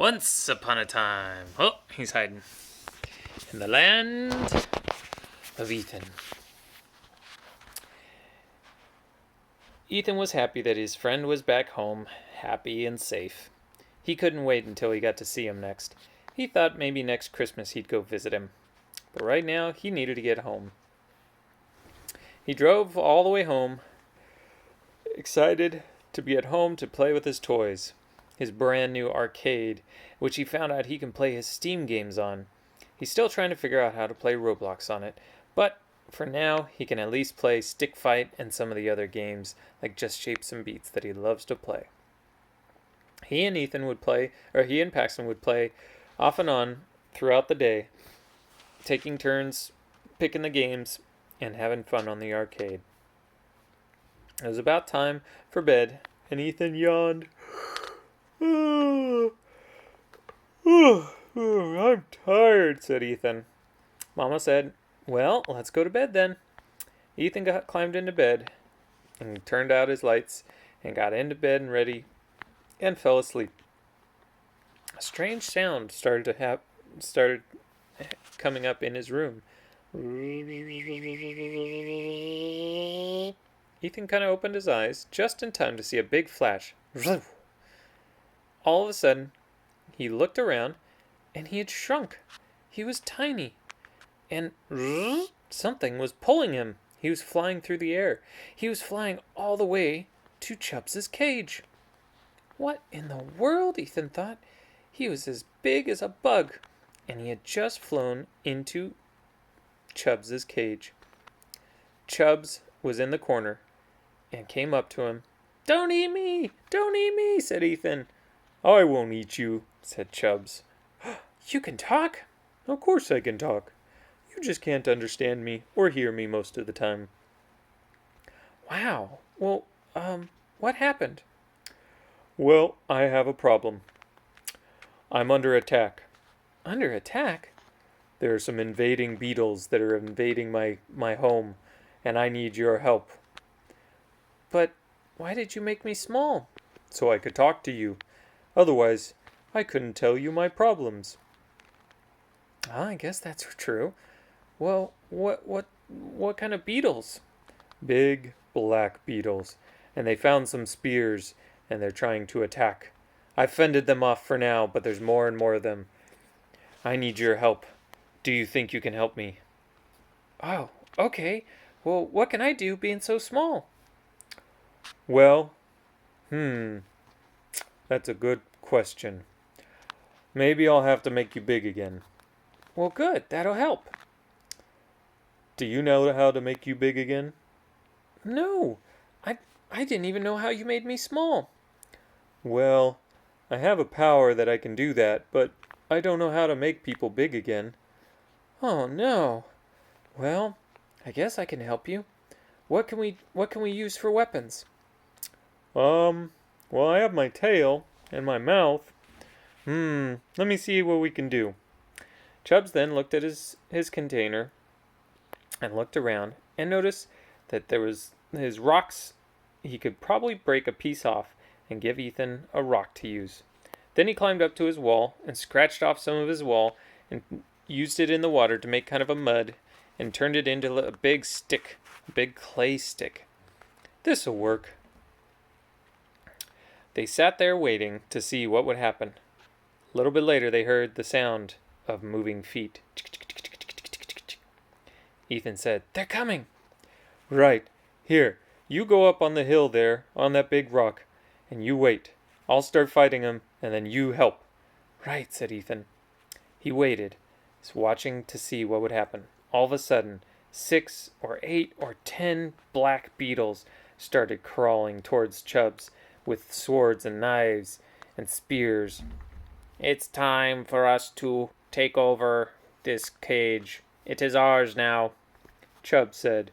Once upon a time. Oh, he's hiding. In the land of Ethan. Ethan was happy that his friend was back home, happy and safe. He couldn't wait until he got to see him next. He thought maybe next Christmas he'd go visit him. But right now, he needed to get home. He drove all the way home, excited to be at home to play with his toys. His brand new arcade, which he found out he can play his Steam games on. He's still trying to figure out how to play Roblox on it, but for now he can at least play Stick Fight and some of the other games like Just Shapes and Beats that he loves to play. He and Paxton would play off and on throughout the day, taking turns picking the games and having fun on the arcade. It was about time for bed, and Ethan yawned. I'm tired, said Ethan. Mama said, well, let's go to bed then. Ethan climbed into bed and turned out his lights and got into bed and ready and fell asleep. A strange sound started coming up in his room. Ethan kind of opened his eyes just in time to see a big flash. All of a sudden, he looked around, and he had shrunk. He was tiny, and something was pulling him. He was flying through the air. He was flying all the way to Chubbs' cage. What in the world, Ethan thought. He was as big as a bug, and he had just flown into Chubbs' cage. Chubbs was in the corner and came up to him. Don't eat me! Don't eat me! Said Ethan. I won't eat you, said Chubbs. You can talk? Of course I can talk. You just can't understand me or hear me most of the time. Wow. Well, what happened? Well, I have a problem. I'm under attack. Under attack? There are some invading beetles that are invading my home, and I need your help. But why did you make me small? So I could talk to you. Otherwise, I couldn't tell you my problems. I guess that's true. Well, what kind of beetles? Big black beetles, and they found some spears, and they're trying to attack. I've fended them off for now, but there's more and more of them. I need your help. Do you think you can help me? Oh, okay. Well, what can I do being so small? Well, that's a good question. Maybe I'll have to make you big again. Well, good. That'll help. Do you know how to make you big again? No. I didn't even know how you made me small. Well, I have a power that I can do that, but I don't know how to make people big again. Oh, no. Well, I guess I can help you. What can we use for weapons? Well, I have my tail and my mouth. Let me see what we can do. Chubbs then looked at his container and looked around and noticed that there was his rocks. He could probably break a piece off and give Ethan a rock to use. Then he climbed up to his wall and scratched off some of his wall and used it in the water to make kind of a mud and turned it into a big stick, a big clay stick. This'll work. They sat there waiting to see what would happen. A little bit later, they heard the sound of moving feet. Ethan said, They're coming. Right. Here, you go up on the hill there, on that big rock, and you wait. I'll start fighting them, and then you help. Right, said Ethan. He waited, watching to see what would happen. All of a sudden, 6 or 8 or 10 black beetles started crawling towards Chubbs with swords and knives and spears. It's time for us to take over this cage. It is ours now, Chubbs said.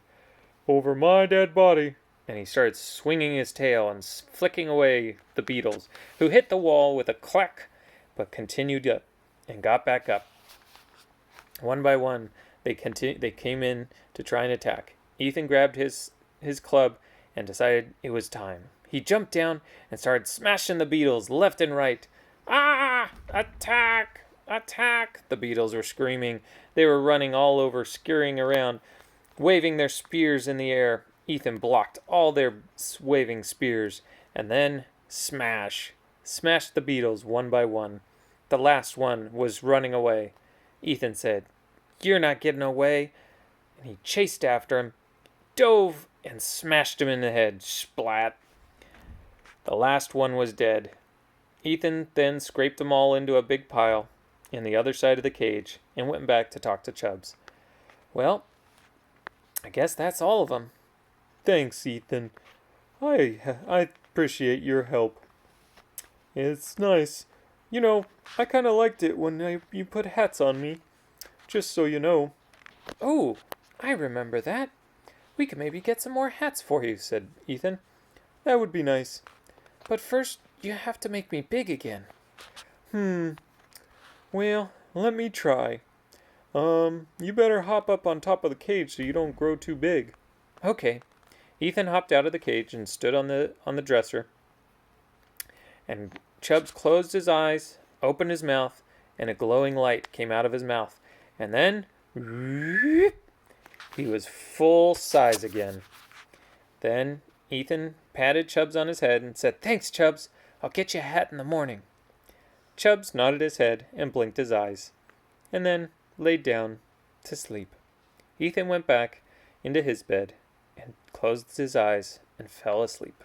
Over my dead body. And he started swinging his tail and flicking away the beetles, who hit the wall with a clack, but continued up and got back up. One by one, they came in to try and attack. Ethan grabbed his club and decided it was time. He jumped down and started smashing the beetles left and right, Ah! Attack! Attack! The beetles were screaming. They were running all over, scurrying around, waving their spears in the air. Ethan blocked all their waving spears, and then smash! Smashed the beetles one by one. The last one was running away. Ethan said, "You're not getting away." And he chased after him, dove, and smashed him in the head. Splat! The last one was dead. Ethan then scraped them all into a big pile in the other side of the cage and went back to talk to Chubbs. "Well, I guess that's all of them." "Thanks, Ethan. I appreciate your help. It's nice. You know, I kind of liked it when you put hats on me. Just so you know." "Oh, I remember that. We could maybe get some more hats for you," said Ethan. "That would be nice. But first, you have to make me big again." Well, let me try. You better hop up on top of the cage so you don't grow too big." "Okay." Ethan hopped out of the cage and stood on the dresser. And Chubbs closed his eyes, opened his mouth, and a glowing light came out of his mouth. And then he was full size again. Then Ethan patted Chubbs on his head and said, "Thanks, Chubbs. I'll get you a hat in the morning." Chubbs nodded his head and blinked his eyes, and then laid down to sleep. Ethan went back into his bed and closed his eyes and fell asleep.